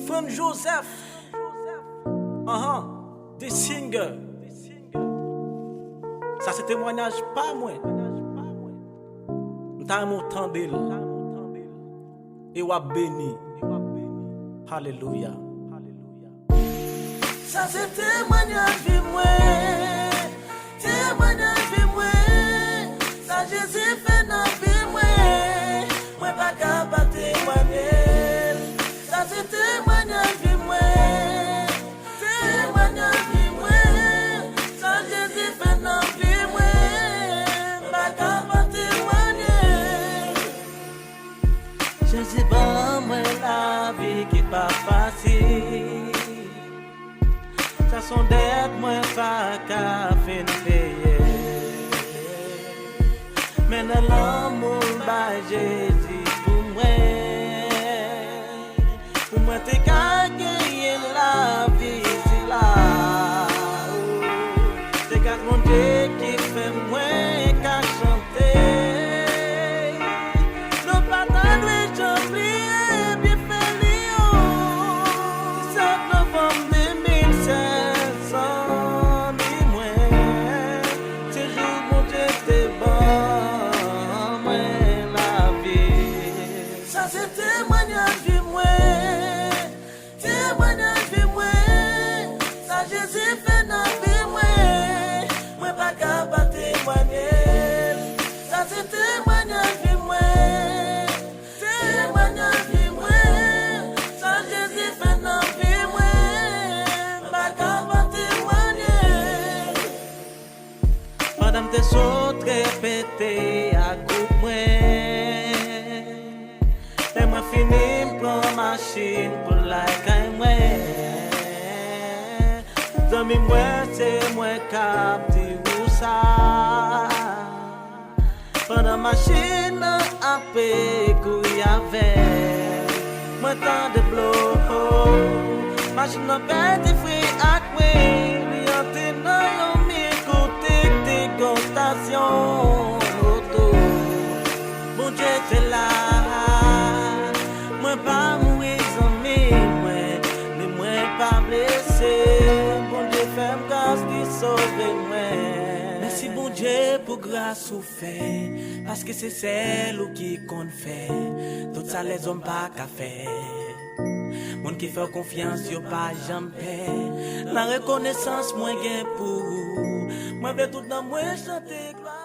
Fran Joseph, des singers. Ça c'est témoignage pas moi. M'ta m'entendel et wa béni. Alléluia. Ça c'est témoignage de moi, témoignage de moi. Ça Jésus fait dans vie moi pas capable témoigner. Ça c'est témoignage de moi, témoignage de moi. Ça Jésus fait dans vie pas capable témoigner. Jésus ban moi la vie qui pas facile. Ça son dette moi pas qu'à fin payer. Mais dans l'amour bah Jésus pour moi t'es qu'à gagner la vie c'est là. C'est qu'à mon Dieu qui fait moi qu'à chanter. Non pas t'enlever j'oublie bien fait Lyon. 17 novembre 2016 dis-moi c'est jour mon Dieu t'es bon moi la vie. Ça c'est témoignage de moi, témoignage de moi. Ça Jésus fait dans vie moi pas capable témoigner. Ça c'est témoignage de moi, témoignage de moi. Ça Jésus fait dans vie pas capable témoigner. Madame te saute répéter à coupe moi. Et moi fini pour machine pour la caille moi. Demi moi c'est moi cap dit où ça. Pendant machine à pécou y'avait. Moi tant de bloc. Machine à pète free à quoi. Li antenne yon mi côté dégustation auto. Bon Dieu t'es là. Moi pas mourir ami moi, mais moi pas blessé. Bon Dieu fait grâce qui sauve moi. Merci bon Dieu pour grâce ou fait, parce que c'est celle qui compte fait. Tout ça les hommes pas qu'à faire. Moun qui fait confiance yo pas jamais. La reconnaissance moi gain pour. Moi veux tout dans moi chanter gloire.